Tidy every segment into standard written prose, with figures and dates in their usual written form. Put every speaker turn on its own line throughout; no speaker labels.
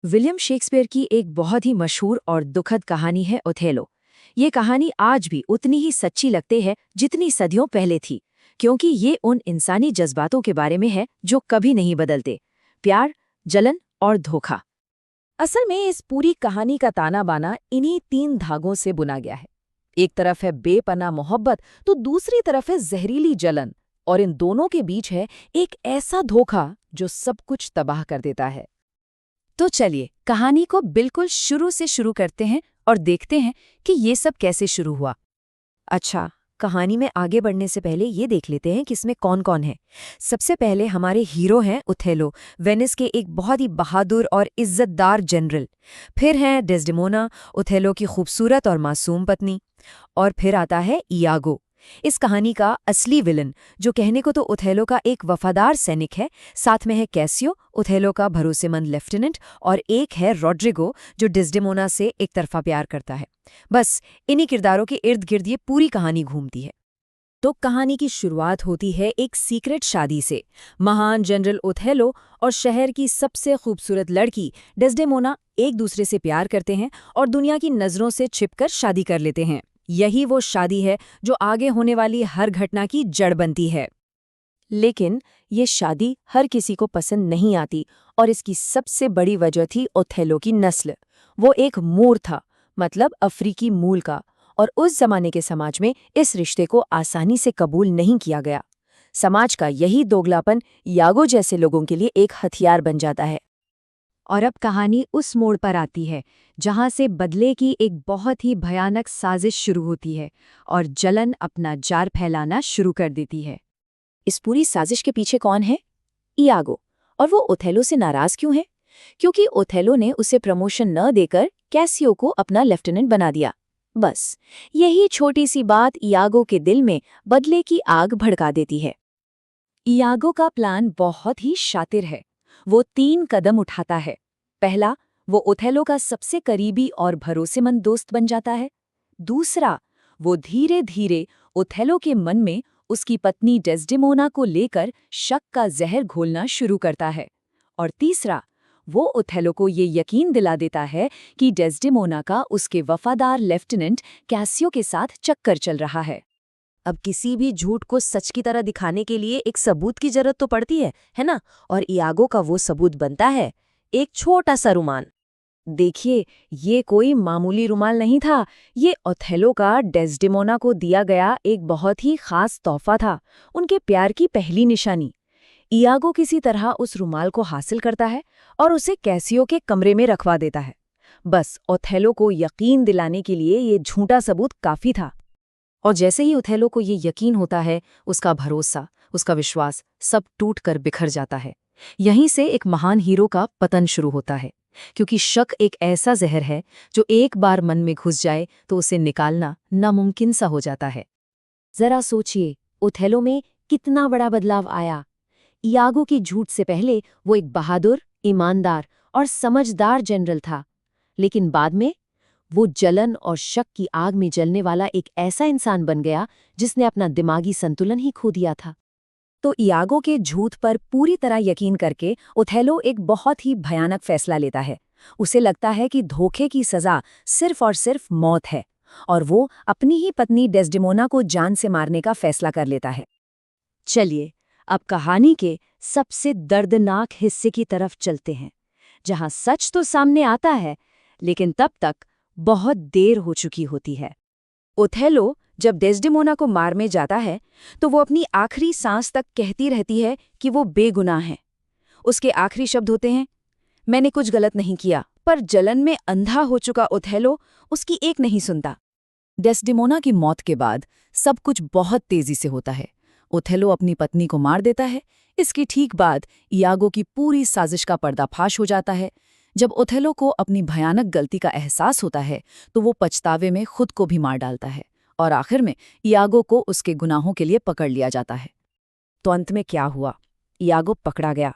William Shakespeare की एक बहुत ही मशहूर और दुखद कहानी है ओथेलो। ये कहानी आज भी उतनी ही सच्ची लगती है जितनी सदियों पहले थी, क्योंकि ये उन इंसानी जज्बातों के बारे में है जो कभी नहीं बदलते। प्यार, जलन और धोखा। असल में इस पूरी कहानी का ताना बाना इन्हीं तीन धागों से बुना गया है। एक तरफ है बेपनाह मोहब्बत, तो दूसरी तरफ है जहरीली जलन, और इन दोनों के बीच है एक ऐसा धोखा जो सब कुछ तबाह कर देता है। तो चलिए कहानी को बिल्कुल शुरू से शुरू करते हैं और देखते हैं कि ये सब कैसे शुरू हुआ। अच्छा, कहानी में आगे बढ़ने से पहले ये देख लेते हैं कि इसमें कौन कौन है। सबसे पहले हमारे हीरो हैं ओथेलो, वेनिस के एक बहुत ही बहादुर और इज्जतदार जनरल। फिर हैं डेस्डेमोना, ओथेलो की खूबसूरत और मासूम पत्नी। और फिर आता है इयागो, इस कहानी का असली विलन, जो कहने को तो ओथेलो का एक वफादार सैनिक है। साथ में है कैसियो, ओथेलो का भरोसेमंद लेफ्टिनेंट, और एक है रॉड्रिगो, जो डेस्डेमोना से एक तरफा प्यार करता है। बस इन्हीं किरदारों के इर्द गिर्द ये पूरी कहानी घूमती है। तो कहानी की शुरुआत होती है एक सीक्रेट शादी से। महान जनरल ओथेलो और शहर की सबसे खूबसूरत लड़की डेस्डेमोना एक दूसरे से प्यार करते हैं और दुनिया की नज़रों से छिपकर शादी कर लेते हैं। यही वो शादी है जो आगे होने वाली हर घटना की जड़ बनती है। लेकिन ये शादी हर किसी को पसंद नहीं आती, और इसकी सबसे बड़ी वजह थी ओथेलो की नस्ल। वो एक मूर था, मतलब अफ्रीकी मूल का, और उस जमाने के समाज में इस रिश्ते को आसानी से कबूल नहीं किया गया। समाज का यही दोगलापन यागो जैसे लोगों के लिए एक हथियार बन जाता है। और अब कहानी उस मोड़ पर आती है जहां से बदले की एक बहुत ही भयानक साजिश शुरू होती है और जलन अपना जार फैलाना शुरू कर देती है। इस पूरी साजिश के पीछे कौन है? इयागो। और वो ओथेलो से नाराज क्यों है? क्योंकि ओथेलो ने उसे प्रमोशन न देकर कैसियो को अपना लेफ्टिनेंट बना दिया। बस यही छोटी सी बात इयागो के दिल में बदले की आग भड़का देती है। इयागो का प्लान बहुत ही शातिर है। वो 3 कदम उठाता है। पहला, वो ओथेलो का सबसे करीबी और भरोसेमंद दोस्त बन जाता है। दूसरा, वो धीरे धीरे ओथेलो के मन में उसकी पत्नी डेस्डेमोना को लेकर शक का जहर घोलना शुरू करता है। और तीसरा, वो ओथेलो को ये यकीन दिला देता है कि डेस्डेमोना का उसके वफादार लेफ्टिनेंट कैसियो के साथ चक्कर चल रहा है। अब किसी भी झूठ को सच की तरह दिखाने के लिए एक सबूत की जरूरत तो पड़ती है ना? और इयागो का वो सबूत बनता है एक छोटा सा रुमाल। देखिए, ये कोई मामूली रुमाल नहीं था। ये ओथेलो का डेस्डेमोना को दिया गया एक बहुत ही खास तोहफा था, उनके प्यार की पहली निशानी। इयागो किसी तरह उस रुमाल को हासिल करता है और उसे कैसियो के कमरे में रखवा देता है। बस ओथेलो को यकीन दिलाने के लिए ये झूठा सबूत काफी था। और जैसे ही ओथेलो को ये यकीन होता है, उसका भरोसा, उसका विश्वास सब टूट कर बिखर जाता है। यहीं से एक महान हीरो का पतन शुरू होता है, क्योंकि शक एक ऐसा जहर है जो एक बार मन में घुस जाए तो उसे निकालना नामुमकिन सा हो जाता है। जरा सोचिए, ओथेलो में कितना बड़ा बदलाव आया। इयागो की झूठ से पहले वो एक बहादुर, ईमानदार और समझदार जनरल था, लेकिन बाद में वो जलन और शक की आग में जलने वाला एक ऐसा इंसान बन गया जिसने अपना दिमागी संतुलन ही खो दिया था। तो इयागो के झूठ पर पूरी तरह यकीन करके ओथेलो एक बहुत ही भयानक फैसला लेता है। उसे लगता है कि धोखे की सजा सिर्फ और सिर्फ मौत है, और वो अपनी ही पत्नी डेस्डेमोना को जान से मारने का फैसला कर लेता है। चलिए, अब कहानी के सबसे दर्दनाक हिस्से की तरफ चलते हैं, जहां सच तो सामने आता है, लेकिन तब तक बहुत देर हो चुकी होती है। ओथेलो जब डेस्डेमोना को मार में जाता है, तो वो अपनी आखिरी सांस तक कहती रहती है कि वो बेगुनाह है। उसके आखिरी शब्द होते हैं, मैंने कुछ गलत नहीं किया। पर जलन में अंधा हो चुका ओथेलो उसकी एक नहीं सुनता। डेस्डेमोना की मौत के बाद सब कुछ बहुत तेजी से होता है। ओथेलो अपनी पत्नी को मार देता है। इसके ठीक बाद इयागो की पूरी साजिश का पर्दाफाश हो जाता है। जब ओथेलो को अपनी भयानक गलती का एहसास होता है, तो वो पछतावे में खुद को भी मार डालता है, और आखिर में इयागो को उसके गुनाहों के लिए पकड़ लिया जाता है। तो अंत में क्या हुआ? इयागो पकड़ा गया,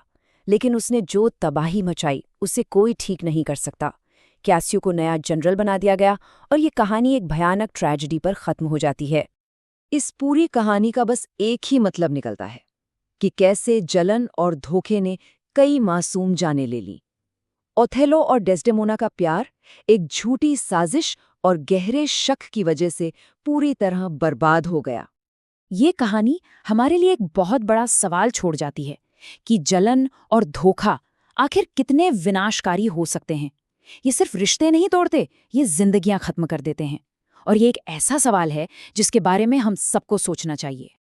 लेकिन उसने जो तबाही मचाई उसे कोई ठीक नहीं कर सकता। कैसियो को नया जनरल बना दिया गया, और ये कहानी एक भयानक ट्रेजेडी पर खत्म हो जाती है। इस पूरी कहानी का बस एक ही मतलब निकलता है कि कैसे जलन और धोखे ने कई मासूम जानें ले ली। ओथेलो और डेस्डेमोना का प्यार एक झूठी साजिश और गहरे शक की वजह से पूरी तरह बर्बाद हो गया।
ये कहानी हमारे लिए एक बहुत बड़ा सवाल छोड़ जाती है कि जलन और धोखा आखिर कितने विनाशकारी हो सकते हैं। ये सिर्फ रिश्ते नहीं तोड़ते, ये जिंदगियां खत्म कर देते हैं। और ये एक ऐसा सवाल है जिसके बारे में हम सबको सोचना चाहिए।